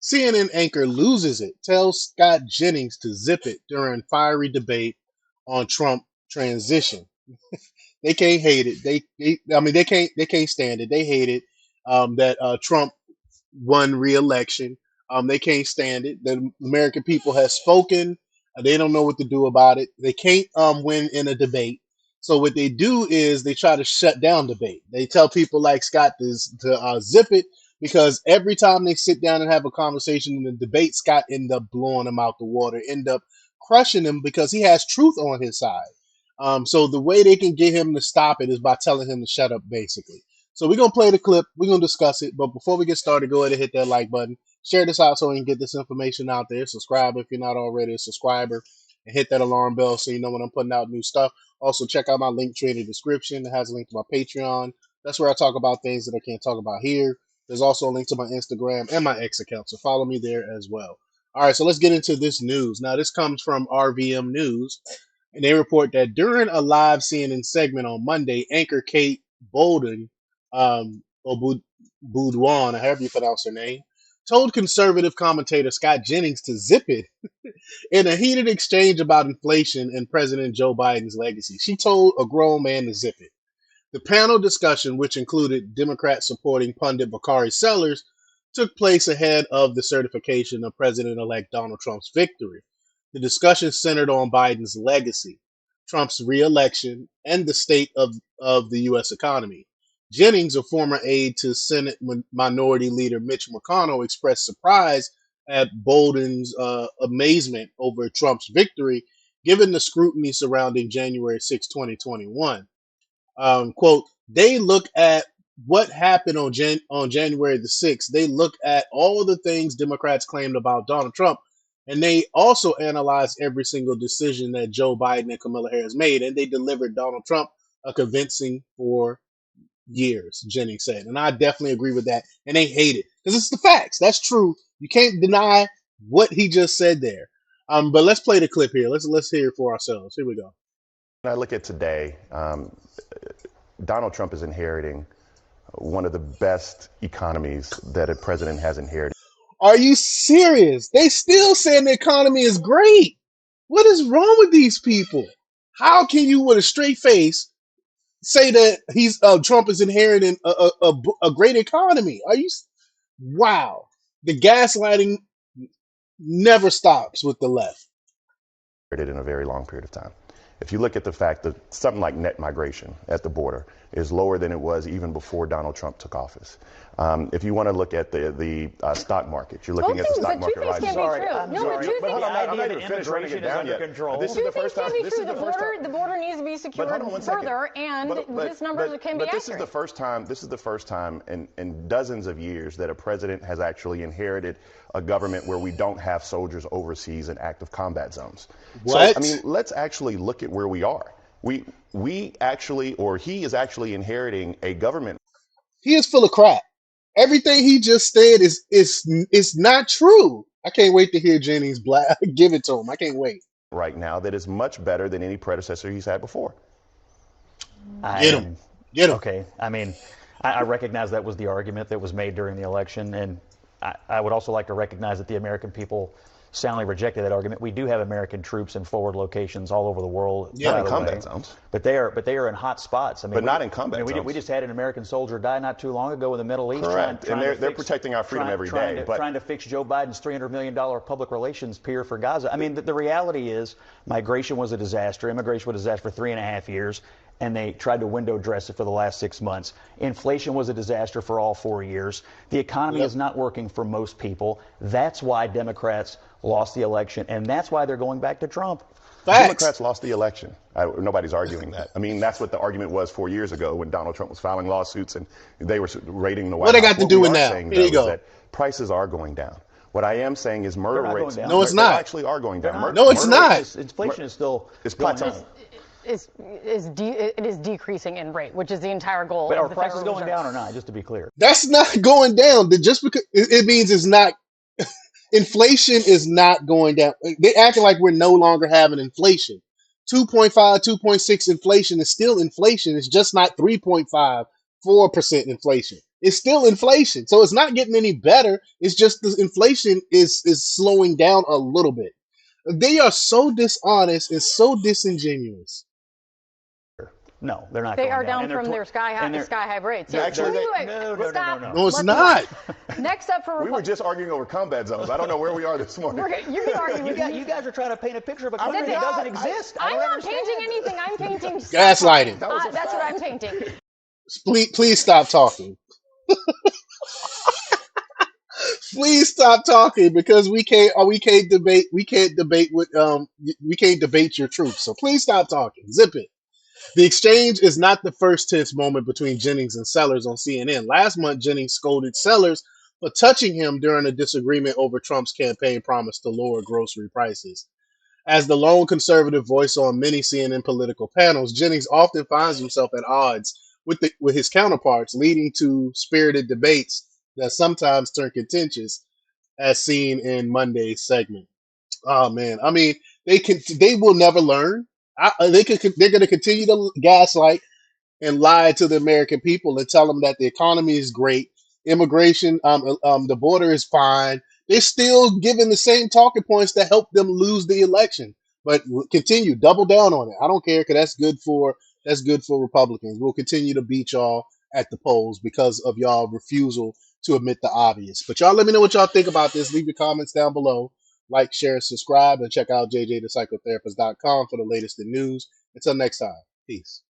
CNN anchor loses it, tells Scott Jennings to zip it during fiery debate on Trump transition. They can't hate it. I mean, they can't stand it. They hate it that Trump won re-election. They can't stand it. The American people have spoken. They don't know what to do about it. They can't win in a debate. So what they do is they try to shut down debate. They tell people like Scott to zip it because every time they sit down and have a conversation in the debate, Scott end up blowing him out the water, end up crushing him because he has truth on his side. So the way they can get him to stop it is by telling him to shut up, basically. So we're gonna play the clip. We're gonna discuss it. But before we get started, go ahead and hit that like button. Share this out so we can get this information out there. Subscribe if you're not already a subscriber, and hit that alarm bell so you know when I'm putting out new stuff. Also, check out my link tree in the description. It has a link to my Patreon. That's where I talk about things that I can't talk about here. There's also a link to my Instagram and my X account, so follow me there as well. All right, so let's get into this news. Now, this comes from RVM News, and they report that during a live CNN segment on Monday, anchor Kate Bolden, or Boudouin, however you pronounce her name, told conservative commentator Scott Jennings to zip it in a heated exchange about inflation and President Joe Biden's legacy. She told a grown man to zip it. The panel discussion, which included Democrats supporting pundit Bakari Sellers, took place ahead of the certification of President-elect Donald Trump's victory. The discussion centered on Biden's legacy, Trump's re-election, and the state of the U.S. economy. Jennings, a former aide to Senate Minority Leader Mitch McConnell, expressed surprise at Bolden's amazement over Trump's victory, given the scrutiny surrounding January 6, 2021. Quote, they look at what happened on January the 6th. They look at all the things Democrats claimed about Donald Trump, and they also analyzed every single decision that Joe Biden and Kamala Harris made, and they delivered Donald Trump a convincing 4 years, Jennings said. And I definitely agree with that. And they hate it because it's the facts. That's true. You can't deny what he just said there. But let's play the clip here. Let's hear it for ourselves. Here we go. When I look at today, Donald Trump is inheriting one of the best economies that a president has inherited. Are you serious? They still saying the economy is great. What is wrong with these people? How can you, with a straight face, say that Trump is inheriting a great economy? Are you? Wow. The gaslighting never stops with the left. In a very long period of time. If you look at the fact that something like net migration at the border is lower than it was even before Donald Trump took office. If you want to look at the stock market, you're looking at the stock market rising. I'm sorry. I'm not even finished running it down yet. This is the first time. The border needs to be secured further, and this number can be accurate. This is the first time. This is the first time in dozens of years that a president has actually inherited a government where we don't have soldiers overseas in active combat zones. What? So, I mean, let's actually look at where we are. He is actually inheriting a government. He is full of crap. Everything he just said is not true. I can't wait to hear Jennings give it to him. I can't wait. Right now that is much better than any predecessor he's had before. Get him. Okay. I mean, I recognize that was the argument that was made during the election, and I would also like to recognize that the American people soundly rejected that argument. We do have American troops in forward locations all over the world. Yeah, in combat zones. But they are in hot spots. I mean, but not in combat zones. We just had an American soldier die not too long ago in the Middle East. Correct. And they're protecting our freedom every day. Trying to fix Joe Biden's $300 million public relations pier for Gaza. I mean, the reality is migration was a disaster. Immigration was a disaster for 3.5 years. And they tried to window dress it for the last 6 months. Inflation was a disaster for all 4 years. The economy is not working for most people. That's why Democrats lost the election, and that's why they're going back to Trump. Facts. Democrats lost the election. Nobody's arguing that. I mean, that's what the argument was 4 years ago when Donald Trump was filing lawsuits and they were raiding the White House. What they got to do with now? Here you go. That prices are going down. What I am saying is murder rates. No, it's not. They actually are going down. No, it's not. Inflation is still plateauing. It is decreasing in rate, which is the entire goal. But are prices going down or not, just to be clear? That's not going down. Just because it means it's not. Inflation is not going down. They acting like we're no longer having inflation. 2.5, 2.6 inflation is still inflation. It's just not 3.5, 4% inflation. It's still inflation. So it's not getting any better. It's just the inflation is slowing down a little bit. They are so dishonest and so disingenuous. No, they're not. They going are down, down from their sky high rates. Yeah, actually, No, it's not. Next up for we were just arguing over combat zones. I don't know where we are this morning. You're arguing. You guys are trying to paint a picture of a country that doesn't exist. I'm not painting anything. I'm painting Gaslighting. That's what I'm painting. Please stop talking. Please stop talking because we can't debate we can't debate your truth. So please stop talking. Zip it. The exchange is not the first tense moment between Jennings and Sellers on CNN. Last month, Jennings scolded Sellers for touching him during a disagreement over Trump's campaign promise to lower grocery prices. As the lone conservative voice on many CNN political panels, Jennings often finds himself at odds with his counterparts, leading to spirited debates that sometimes turn contentious, as seen in Monday's segment. Oh man, I mean, they will never learn. They're going to continue to gaslight and lie to the American people and tell them that the economy is great, immigration, the border is fine. They're still giving the same talking points that helped them lose the election. But continue, double down on it. I don't care because that's good for Republicans. We'll continue to beat y'all at the polls because of y'all refusal to admit the obvious. But y'all let me know what y'all think about this. Leave your comments down below. Like, share, subscribe, and check out jjthepsychotherapist.com for the latest in news. Until next time, peace.